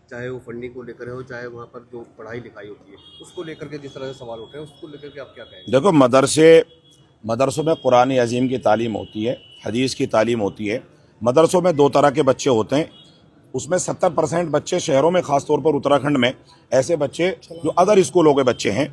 चाहे वो फंडिंग को लेकर हो, चाहे वहाँ पर जो पढ़ाई लिखाई होती है उसको लेकर के जिस तरह से सवाल उठे हैं, उसको लेकर के आप क्या कहेंगे? देखो, मदरसों में कुरान अजीम की तालीम होती है, हदीस की तालीम होती है। मदरसों में दो तरह के बच्चे होते हैं। उसमें 70% बच्चे शहरों में, ख़ासतौर पर उत्तराखंड में, ऐसे बच्चे जो अदर स्कूलों के बच्चे हैं।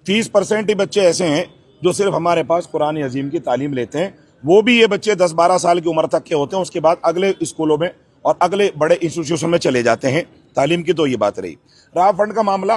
30% ही बच्चे ऐसे हैं जो सिर्फ हमारे पास कुरान अजीम की तालीम लेते हैं। वो भी ये बच्चे 10-12 साल की उम्र तक के होते हैं। उसके बाद अगले स्कूलों में और अगले बड़े इंस्टीट्यूशन में चले जाते हैं। तालीम की तो ये बात रही। रहा फंड का मामला,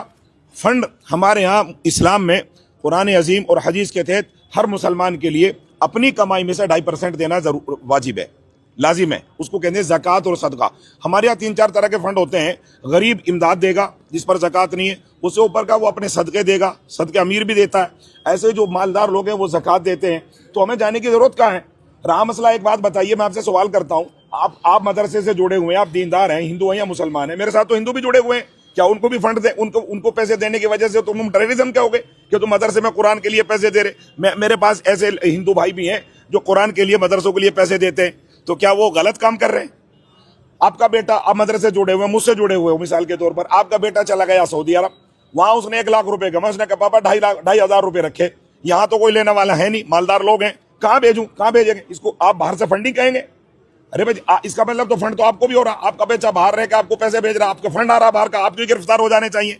फंड हमारे यहाँ इस्लाम में कुरान अजीम और हदीस के तहत हर मुसलमान के लिए अपनी कमाई में से 2.5% देना जरूर वाजिब है, लाजिम है। उसको कहते हैं ज़कात और सदका। हमारे यहाँ 3-4 तरह के फंड होते हैं। गरीब इमदाद देगा जिस पर ज़कात नहीं है, उससे ऊपर का वो अपने सदक़े देगा, सदक़े अमीर भी देता है। ऐसे जो मालदार लोग हैं वो ज़कात देते हैं। तो हमें जाने की ज़रूरत कहाँ है? रहा मसला, एक बात बताइए, मैं आपसे सवाल करता हूँ, आप मदरसे से जुड़े हुए हैं, आप दीनदार हैं, हिंदू हैं या मुसलमान हैं? मेरे साथ तो हिंदू भी जुड़े हुए हैं। क्या उनको भी फंड दे? उनको पैसे देने की वजह से तुम टेररिज्म कहोगे कि तुम मदरसे में कुरान के लिए पैसे दे रहे? मेरे पास ऐसे हिंदू भाई भी हैं जो कुरान के लिए, मदरसों के लिए पैसे देते हैं। तो क्या वो गलत काम कर रहे हैं? आपका बेटा, आप मदरसे जुड़े हुए, मुझसे जुड़े हुए हो, मिसाल के तौर पर आपका बेटा चला गया सऊदी अरब, वहां उसने 1 लाख रुपए कमा, उसने कहा पापा 2,500 रुपए रखे, यहाँ तो कोई लेने वाला है नहीं, मालदार लोग हैं, कहाँ भेजूं, कहाँ भेजेंगे इसको? आप बाहर से फंडिंग कहेंगे? अरे भाई, इसका मतलब तो फंड तो आपको भी हो रहा, आपका बच्चा बाहर रह के आपको पैसे भेज रहा, आपको फंड आ रहा बाहर का, आप भी गिरफ्तार हो जाने चाहिए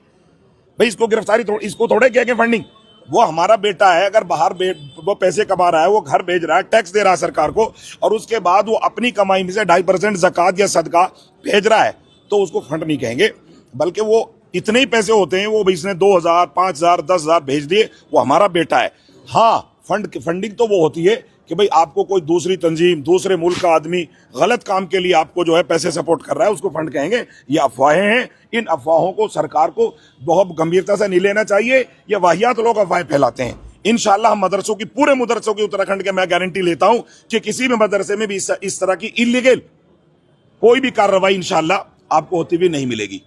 भाई। इसको गिरफ्तारी, इसको थोड़े कहेंगे फंडिंग। वो हमारा बेटा है, अगर बाहर वो पैसे कमा रहा है, वो घर भेज रहा है, टैक्स दे रहा है सरकार को, और उसके बाद वो अपनी कमाई में से 2.5% ज़कात या सदका भेज रहा है, तो उसको फंड नहीं कहेंगे। बल्कि वो इतने ही पैसे होते हैं, वो भी इसने 2,000, 5,000, 10,000 भेज दिए, वो हमारा बेटा है। हाँ, फंडिंग तो वो होती है कि भाई आपको कोई दूसरी तंजीम, दूसरे मुल्क का आदमी गलत काम के लिए आपको जो है पैसे सपोर्ट कर रहा है, उसको फंड कहेंगे। ये अफवाहें हैं। इन अफवाहों को सरकार को बहुत गंभीरता से नहीं लेना चाहिए। ये वाहियात लोग अफवाहें फैलाते हैं। इंशाल्लाह हम मदरसों की, पूरे मदरसों की, उत्तराखंड के, मैं गारंटी लेता हूं कि किसी भी मदरसे में भी इस तरह की इलीगल कोई भी कार्रवाई इंशाल्लाह आपको होती हुई नहीं मिलेगी।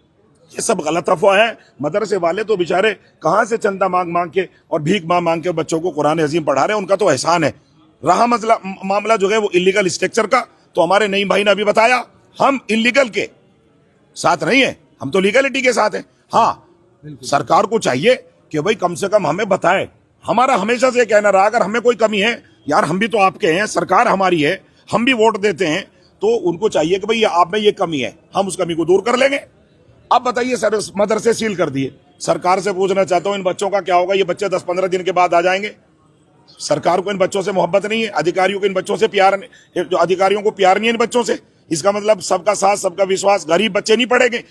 ये सब गलत अफवाह है। मदरसे वाले तो बेचारे कहां से चंदा मांग के और भीख मांग के बच्चों को कुरान अजीम पढ़ा रहे हैं, उनका तो एहसान है। रहा मामला जो है वो इलीगल स्ट्रक्चर का, तो हमारे नईम भाई ने अभी बताया, हम इलीगल के साथ नहीं है, हम तो लीगलिटी के साथ हैं। हाँ, सरकार को चाहिए कि भाई कम से कम हमें बताए। हमारा हमेशा से कहना रहा, अगर हमें कोई कमी है, यार हम भी तो आपके हैं, सरकार हमारी है, हम भी वोट देते हैं, तो उनको चाहिए कि भाई आप में ये कमी है, हम उस कमी को दूर कर लेंगे। अब बताइए, सर मदरसे सील कर दिए, सरकार से पूछना चाहता हूं इन बच्चों का क्या होगा? ये बच्चे 10-15 दिन के बाद आ जाएंगे। सरकार को इन बच्चों से मोहब्बत नहीं है, अधिकारियों को इन बच्चों से प्यार नहीं, जो अधिकारियों को प्यार नहीं है इन बच्चों से। इसका मतलब सबका साथ, सबका विश्वास, गरीब बच्चे नहीं पढ़ेंगे।